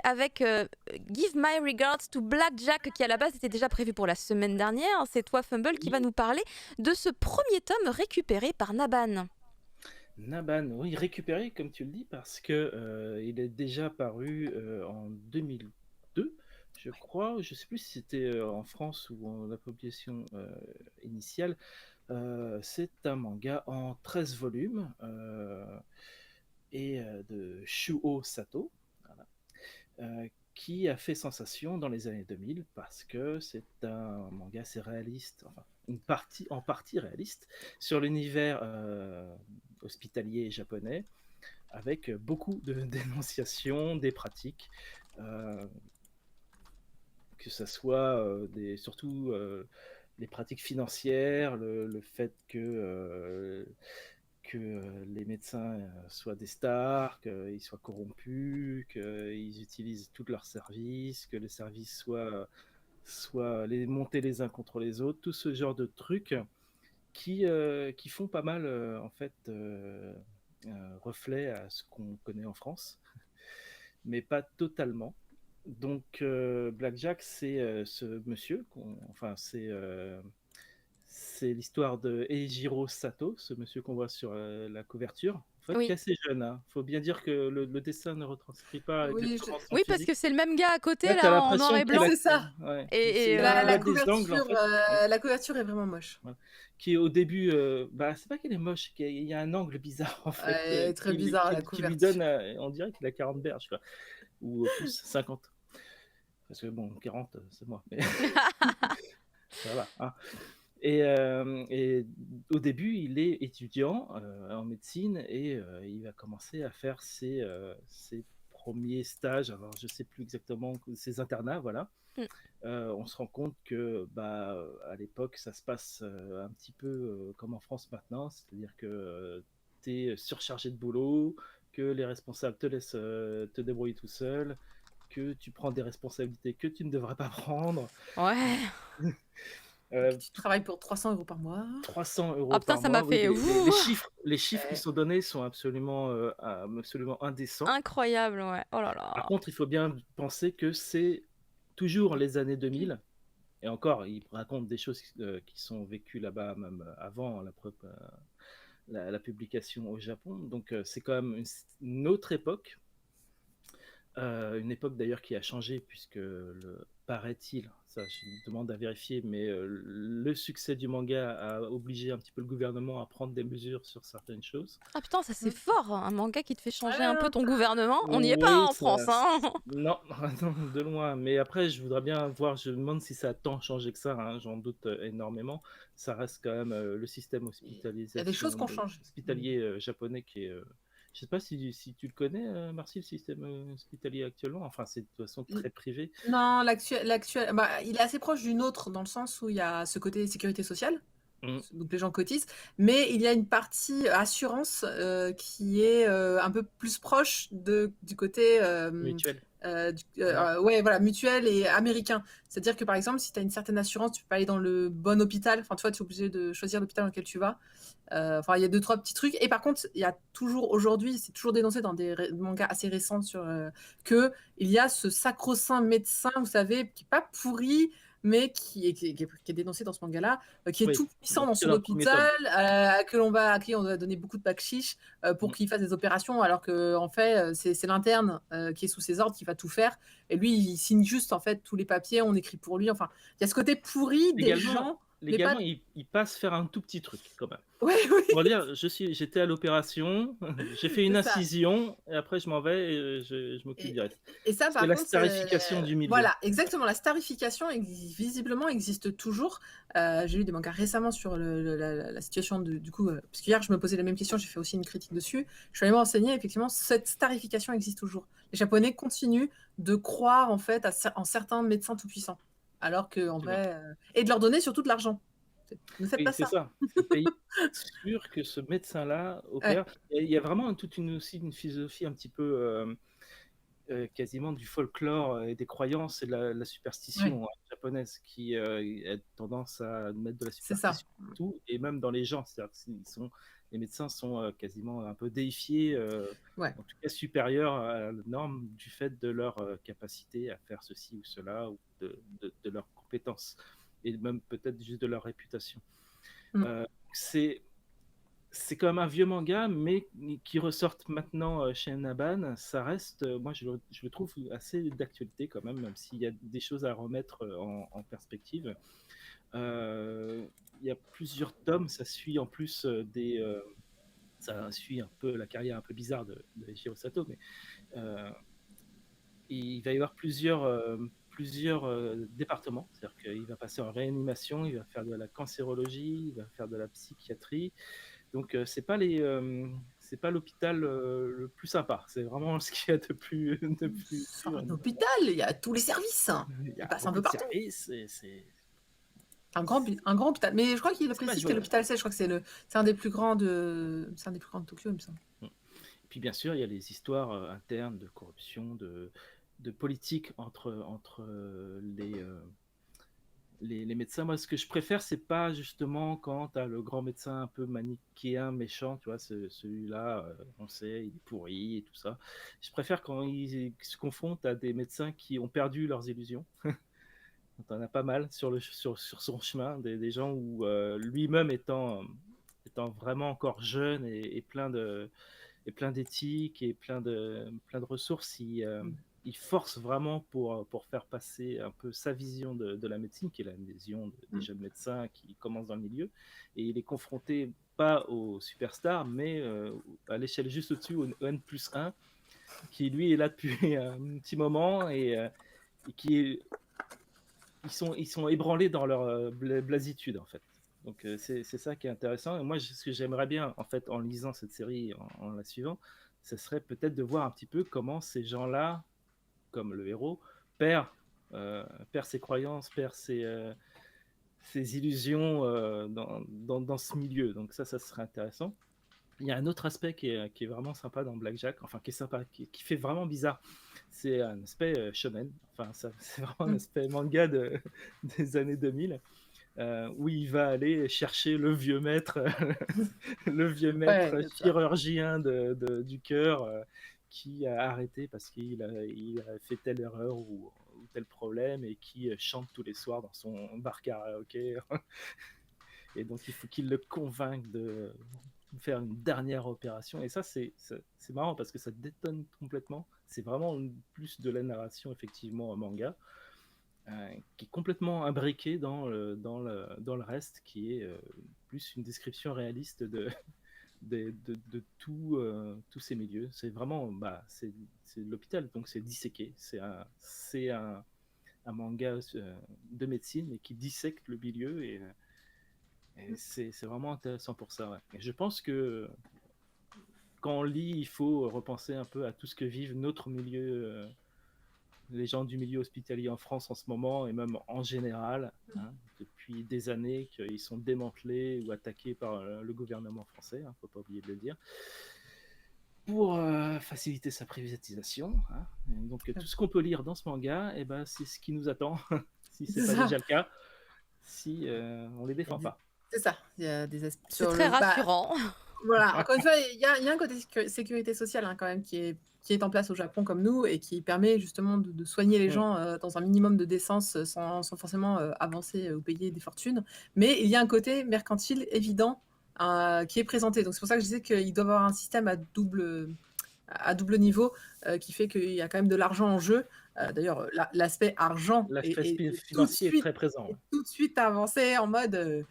avec Give My Regards to Blackjack, qui à la base était déjà prévu pour la semaine dernière. C'est toi, Fumble, qui va Oui, nous parler de ce premier tome récupéré par Naban. Naban, oui, récupéré, comme tu le dis, parce que il est déjà paru en 2002, je crois. Je ne sais plus si c'était en France ou en la publication initiale. C'est un manga en 13 volumes et de Shuo Sato, voilà, qui a fait sensation dans les années 2000 parce que c'est un manga assez réaliste, enfin en partie réaliste, sur l'univers hospitalier japonais, avec beaucoup de dénonciations des pratiques, euh, que ce soit surtout les pratiques financières, le fait que les médecins soient des stars, qu'ils soient corrompus, qu'ils utilisent tous leurs services, que les services soient montés les uns contre les autres, tout ce genre de trucs qui font pas mal, en fait, reflet à ce qu'on connaît en France, mais pas totalement. Donc, Blackjack, c'est ce monsieur, enfin, c'est l'histoire de Eijiro Sato, ce monsieur qu'on voit sur la couverture. En fait, qui Oui. est assez jeune. Hein. Faut bien dire que le dessin ne retranscrit pas Oui, exactement son Oui, parce physique. que c'est le même gars à côté, Là, tu as là, en noir l'impression et oui, blanc. c'est ça. ouais, Et La, il la a des angles, en couverture, fait. Ouais. la couverture est vraiment moche. Voilà. Qui au début, c'est pas qu'elle est moche, il y a un angle bizarre en fait, Elle est très bizarre, la qui lui couverture. donne, on dirait qu'il a 40 berges, quoi. Ou plus 50. Parce que bon, 40, c'est moi. Mais ça va. Hein. Et au début, il est étudiant en médecine et il va commencer à faire ses premiers stages. Alors, je sais plus exactement ses internats, voilà. Mm. On se rend compte que, à l'époque, ça se passe un petit peu comme en France maintenant, c'est-à-dire que tu es surchargé de boulot, que les responsables te laissent te débrouiller tout seul, que tu prends des responsabilités que tu ne devrais pas prendre. Ouais. Tu travailles pour 300 € par mois. 300 Ah euros putain, par ça m'a mois, oui, fait les chiffres qui sont donnés sont absolument indécents. incroyable, ouais. Oh là Par là. contre, il faut bien penser que c'est toujours les années 2000, et encore, il raconte des choses qui sont vécues là-bas même avant la publication au Japon. Donc, c'est quand même une autre époque. Une époque d'ailleurs qui a changé puisque paraît-il, ça je demande à vérifier, mais le succès du manga a obligé un petit peu le gouvernement à prendre des mesures sur certaines choses. Ah putain, ça c'est fort, hein, un manga qui te fait changer un peu non, ton gouvernement. On n'y est pas Oui, hein, en France, hein. non, non, de loin. Mais après, je voudrais bien voir, je me demande si ça a tant changé que ça, hein, j'en doute énormément. Ça reste quand même le système il y a des choses qui ont changé. hospitalier japonais qui est. Je sais pas si tu le connais, Marcy, le système hospitalier actuellement. Enfin, c'est de toute façon très privé. Non, l'actuel, il est assez proche du nôtre dans le sens où il y a ce côté sécurité sociale, Mm. donc les gens cotisent, mais il y a une partie assurance qui est un peu plus proche du côté Mutuel. ouais, voilà, mutuel et américain. C'est-à-dire que par exemple, si tu as une certaine assurance, tu peux pas aller dans le bon hôpital. Enfin, tu vois, tu es obligé de choisir l'hôpital dans lequel tu vas. Enfin, il y a 2-3 petits trucs. Et par contre, il y a toujours aujourd'hui, c'est toujours dénoncé dans des mangas assez récents sur que il y a ce sacro-saint médecin, vous savez, qui est pas pourri, mais qui est dénoncé dans ce manga-là, qui est Oui, tout puissant dans c'est son dans le premier tome. hôpital, à qui on va donner beaucoup de bakshish pour qu'il fasse des opérations, alors que en fait, c'est l'interne qui est sous ses ordres qui va tout faire. Et lui, il signe juste en fait tous les papiers, on écrit pour lui. Enfin, il y a ce côté pourri des gens, mais pas. Légalement, il passe faire un tout petit truc quand même. Oui, oui. Pour dire, j'étais à l'opération, j'ai fait une C'est ça. incision, et après je m'en vais et je m'occupe du reste. Et ça, C'est par la contre, starification du milieu. voilà, exactement. La starification, visiblement, existe toujours. J'ai lu des mangas récemment sur la situation du coup, parce qu'hier, je me posais la même question, j'ai fait aussi une critique dessus. Je suis allée me renseigner, effectivement, cette starification existe toujours. Les Japonais continuent de croire, en fait, en certains médecins tout-puissants. Alors que, en vrai, et de leur donner surtout de l'argent. Ne faites Oui, pas c'est ça. ça. Il faut payer sûr que ce médecin-là opère. Ouais. Et il y a vraiment aussi une philosophie un petit peu quasiment du folklore et des croyances et de la Ouais, superstition japonaise qui a tendance à mettre de la c'est ça. superstition partout et même dans les gens. C'est-à-dire que les médecins sont quasiment un peu déifiés, Ouais. en tout cas supérieurs à la norme du fait de leur capacité à faire ceci ou cela ou de leurs compétences et même peut-être juste de leur réputation. Mm. C'est c'est quand même un vieux manga, mais qui ressortent maintenant chez Naban. Ça reste, moi je le trouve assez d'actualité quand même s'il y a des choses à remettre en perspective. Il y a plusieurs tomes, ça suit en plus ça suit un peu la carrière un peu bizarre de Eiichiro Sato, mais euh, il va y avoir plusieurs départements. C'est-à-dire qu'il va passer en réanimation, il va faire de la cancérologie, il va faire de la psychiatrie. Donc c'est pas l'hôpital le plus sympa. C'est vraiment ce qu'il y a de plus C'est dur. un hôpital, il y a tous les services. Il y Il a passe un beaucoup peu de partout. services. Un grand hôpital. Mais je crois qu'il le C'est pas précise quel jouable. hôpital c'est. Je crois que c'est un des plus grands c'est un des plus grands de Tokyo, il me semble. Puis bien sûr, il y a les histoires internes de corruption, de politique entre les médecins. Moi, ce que je préfère, c'est pas justement quand tu as le grand médecin un peu manichéen, méchant, tu vois, celui-là, on sait, il est pourri et tout ça. Je préfère quand ils se confrontent à des médecins qui ont perdu leurs illusions. On en a pas mal sur son chemin, des gens où lui-même étant vraiment encore jeune et plein d'éthique et plein de ressources, il force vraiment pour faire passer un peu sa vision de la médecine, qui est la vision des jeunes médecins qui commencent dans le milieu. Et il est confronté pas aux superstars, mais à l'échelle juste au-dessus, au N+1, qui lui est là depuis un petit moment et ils sont ébranlés dans leur blasitude, en fait. Donc c'est ça qui est intéressant. Et moi, ce que j'aimerais bien, en fait, en lisant cette série, en la suivant, ce serait peut-être de voir un petit peu comment ces gens-là, comme le héros, perd, perd ses croyances, perd ses illusions dans ce milieu. Donc ça serait intéressant. Il y a un autre aspect qui est vraiment sympa dans Blackjack, enfin qui est sympa, qui fait vraiment bizarre. C'est un aspect shonen, enfin c'est vraiment un aspect manga des années 2000, où il va aller chercher le vieux maître, le vieux Ouais, maître c'est ça. chirurgien du cœur qui a arrêté parce il a fait telle erreur ou tel problème et qui chante tous les soirs dans son bar karaoké. Et donc il faut qu'il le convainque de faire une dernière opération. Et ça, c'est marrant parce que ça détonne complètement. C'est vraiment plus de la narration, effectivement, en manga, qui est complètement imbriqué dans le reste, qui est plus une description réaliste de tous ces milieux. C'est vraiment, c'est l'hôpital, donc c'est disséqué. C'est un manga de médecine et qui dissecte le milieu et c'est vraiment intéressant pour ça. Ouais. Et je pense que quand on lit, il faut repenser un peu à tout ce que vivent notre milieu, les gens du milieu hospitalier en France en ce moment, et même en général, hein, depuis des années qu'ils sont démantelés ou attaqués par le gouvernement français, il ne faut pas oublier de le dire, pour faciliter sa privatisation. Hein. Donc tout ce qu'on peut lire dans ce manga, eh ben, c'est ce qui nous attend, si ce n'est pas déjà le cas, si on ne les défend pas. C'est ça. Il y a des aspects C'est très rassurant. Voilà, encore une fois, il y a un côté sécurité sociale quand même qui est en place au Japon comme nous et qui permet justement de soigner les gens dans un minimum de décence sans forcément avancer ou payer des fortunes. Mais il y a un côté mercantile évident qui est présenté. Donc c'est pour ça que je disais qu'il doit y avoir un système à double niveau qui fait qu'il y a quand même de l'argent en jeu. D'ailleurs, l'aspect argent L'aspect est financier est très présent. est tout de suite avancé en mode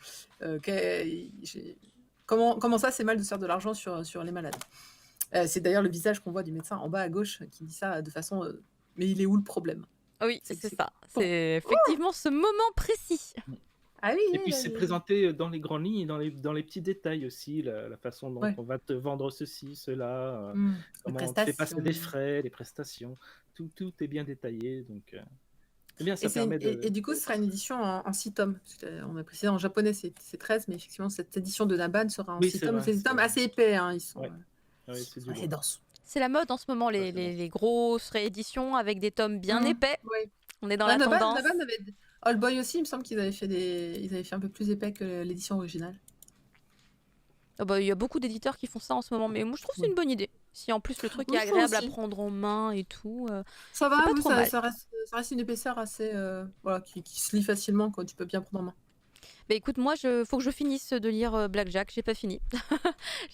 comment ça c'est mal de se faire de l'argent sur les malades. C'est d'ailleurs le visage qu'on voit du médecin en bas à gauche qui dit ça de façon mais il est où le problème? Oui, c'est ça. C'est effectivement ce moment précis. Ah oui, et puis c'est présenté dans les grandes lignes et dans les petits détails aussi, la façon dont on va te vendre ceci, cela, comment on te fait passer des frais, les prestations, tout est bien détaillé. Donc c'est bien, ça permet et du coup, ce sera une édition en 6 tomes. On a précisé en japonais, c'est 13, mais effectivement, cette édition de Naban sera en 6 tomes. C'est des tomes assez épais. Hein, ils sont c'est dense. C'est la mode en ce moment, Ça, c'est bon. les grosses rééditions avec des tomes bien épais. Ouais. On est dans Bah, la tendance. Naban avait... Old Boy aussi, il me semble qu'ils avaient fait ils avaient fait un peu plus épais que l'édition originale. Ah bah, il y a beaucoup d'éditeurs qui font ça en ce moment, mais moi je trouve que c'est Ouais. une bonne idée. Si en plus le truc Oui, est je trouve agréable à aussi. prendre en main et tout, Ça c'est va, pas oui, trop mal. ça reste une épaisseur assez... voilà, qui se lit facilement, quoi. Tu peux bien prendre en main. Bah écoute, moi, faut que je finisse de lire Blackjack, j'ai pas fini.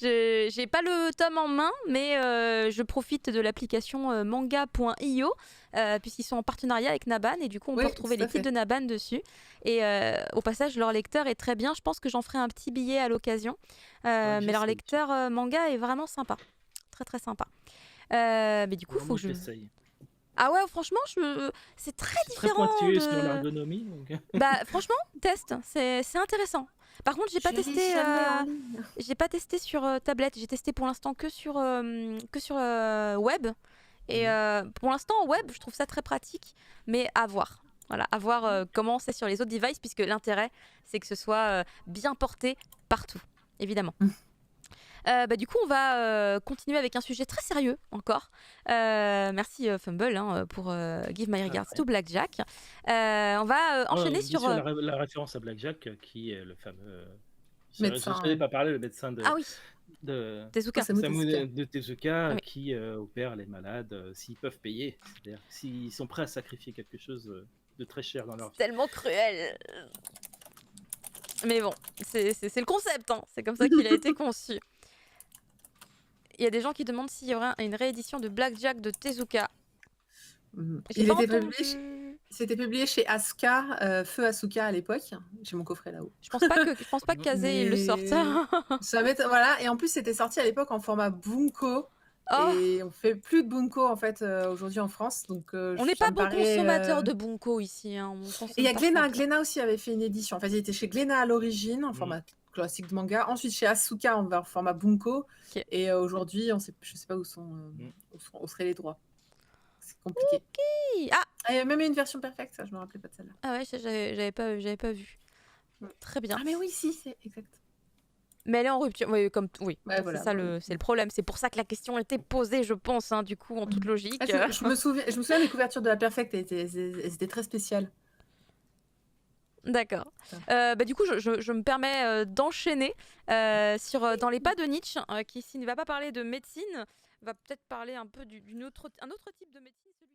J'ai pas le tome en main, mais je profite de l'application manga.io, puisqu'ils sont en partenariat avec Naban, et du coup, on peut Oui, retrouver tout à les titres fait. de Naban dessus. Et au passage, leur lecteur est très bien. Je pense que j'en ferai un petit billet à l'occasion. Mais leur j'essaye. lecteur manga est vraiment sympa. Très, très sympa. Mais du coup, faut Vraiment que je... t'essayes. Ah ouais, franchement, c'est très C'est très différent pointueux sur de... l'ergonomie. Donc... Bah franchement, test, c'est intéressant. Par contre, j'ai pas Je lis testé, jamais en ligne. j'ai pas testé sur tablette. J'ai testé pour l'instant que sur web. Et pour l'instant, web, je trouve ça très pratique, mais à voir. Voilà, à voir comment c'est sur les autres devices, puisque l'intérêt, c'est que ce soit bien porté partout, évidemment. Bah, du coup, on va continuer avec un sujet très sérieux encore. Merci Fumble hein, pour Give My Regards to Blackjack. On va enchaîner bien sur... sûr, la référence à Blackjack, qui est le fameux. Je Médecin. n'ai pas parlé, le médecin Ah oui, de Tezuka. Osamu Tezuka, Oui. qui opère les malades s'ils peuvent payer. C'est-à-dire s'ils sont prêts à sacrifier quelque chose de très cher dans leur vie. Tellement cruel. Mais bon, c'est le concept, hein. C'est comme ça qu'il a été conçu. Il y a des gens qui demandent s'il y aura une réédition de Blackjack de Tezuka. J'ai Il pas était entendu. publié, c'était publié chez Asuka, Feu Asuka à l'époque. J'ai mon coffret là-haut. Je pense pas que Kazé il le sorte. Voilà, et en plus c'était sorti à l'époque en format Bunko. Oh, Et on fait plus de Bunko en fait aujourd'hui en France. Donc, on n'est ça pas me bon paraît, consommateur de Bunko ici. Hein. On Et il consomme y a pas Glénat. simple. Glénat aussi avait fait une édition. En fait, il était chez Glénat à l'origine, en format classique de manga. Ensuite, chez Asuka, en format Bunko. Ok. Et aujourd'hui, je sais pas où seraient les droits. C'est compliqué. Ah, Il y a même une version perfecte, ça, je me rappelais pas de celle-là. ah ouais, j'avais pas vu. Très bien. Ah, mais oui, si, c'est exact. Mais elle est en rupture. Oui, Ouais, c'est voilà, ça voilà. c'est le problème. C'est pour ça que la question était posée, je pense, hein, du coup, en toute logique. Ah, je me souviens des couvertures de la perfecte, elles étaient très spéciales. D'accord. Bah, du coup, je me permets d'enchaîner sur Dans les pas de Nietzsche, qui, s'il ne va pas parler de médecine, va peut-être parler un peu un autre type de médecine, celui